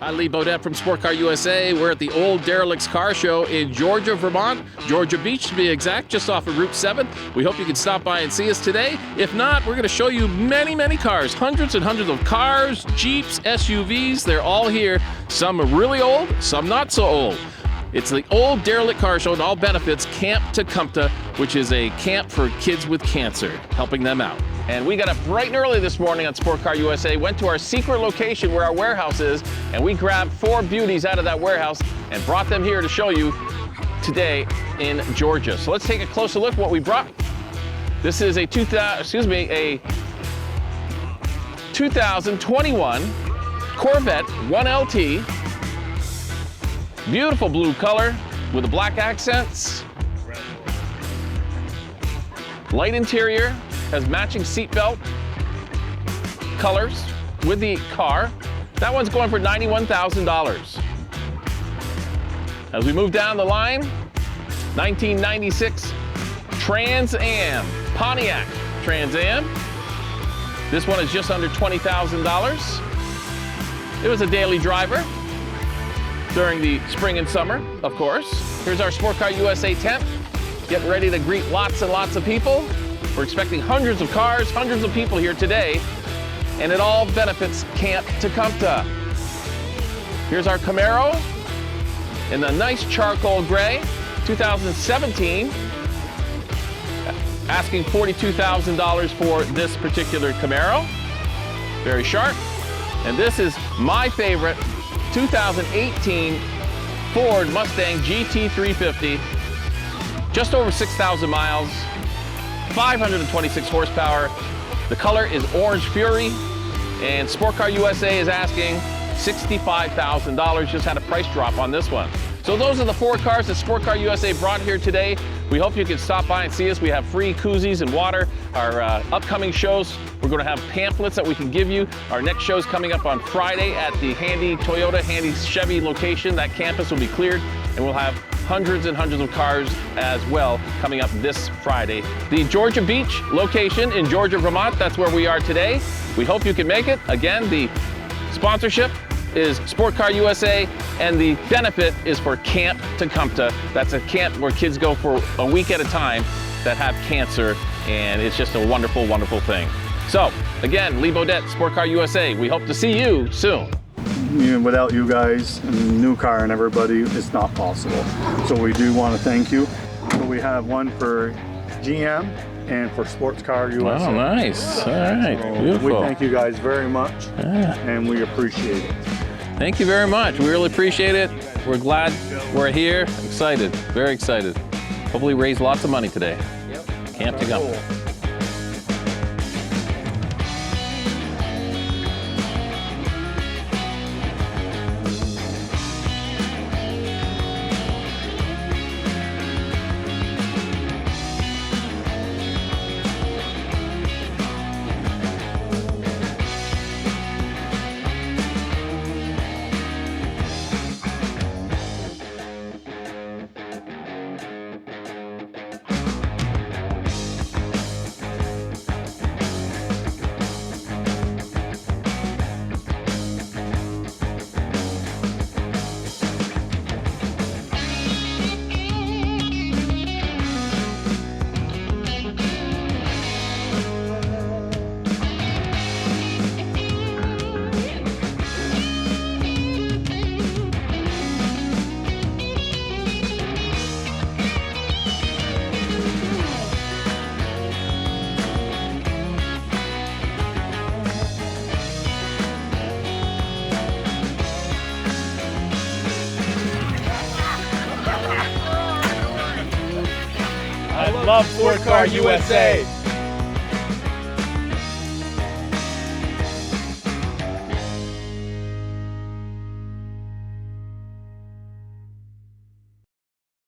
Hi, Lee Bodette from Sport Car USA. We're at the Old Derelicts Car Show in Georgia, Vermont, Georgia Beach to be exact, just off of Route 7. We hope you can stop by and see us today. If not, we're going to show you many, many cars, hundreds and hundreds of cars, Jeeps, SUVs. They're all here. Some are really old, some not so old. It's the Old Derelict Car Show and all benefits Camp Ta-Kum-Ta, which is a camp for kids with cancer, helping them out. And we got up bright and early this morning on Sport Car USA, went to our secret location where our warehouse is, and we grabbed 4 beauties out of that warehouse and brought them here to show you today in Georgia. So let's take a closer look at what we brought. This is a 2021 Corvette 1LT. Beautiful blue color with the black accents. Light interior, has matching seatbelt colors with the car. That one's going for $91,000. As we move down the line, 1996 Trans Am, Pontiac Trans Am. This one is just under $20,000. It was a daily driver during the spring and summer, of course. Here's our Sport Car USA tent, getting ready to greet lots and lots of people. We're expecting hundreds of cars, hundreds of people here today, and it all benefits Camp Ta-Kum-Ta. Here's our Camaro in the nice charcoal gray, 2017. Asking $42,000 for this particular Camaro. Very sharp. And this is my favorite 2018 Ford Mustang GT350. Just over 6,000 miles. 526 horsepower. The color is Orange Fury, and Sport Car USA is asking $65,000. Just had a price drop on this one. So those are the 4 cars that Sport Car USA brought here today. We hope you can stop by and see us. We have free koozies and water. Our upcoming shows, we're going to have pamphlets that we can give you. Our next show is coming up on Friday at the Handy Toyota, Handy Chevy location. That campus will be cleared, and we'll have hundreds and hundreds of cars as well coming up this Friday. The Georgia Beach location in Georgia, Vermont, that's where we are today. We hope you can make it. Again, the sponsorship is Sport Car USA, and the benefit is for Camp Ta-Kum-Ta. That's a camp where kids go for a week at a time that have cancer, and it's just a wonderful, wonderful thing. So, again, Lee Bodette, Sport Car USA, we hope to see you soon. Without you guys and the new car and everybody, it's not possible. So we do want to thank you. So we have one for GM and for Sports Car USA. Oh, nice. All right, so beautiful. We thank you guys very much, and we appreciate it. Thank you very much. We really appreciate it. We're glad we're here. Excited, very excited. Hopefully raise lots of money today. Yep. Camp Ta-Kum-Ta. I love Sport Car USA.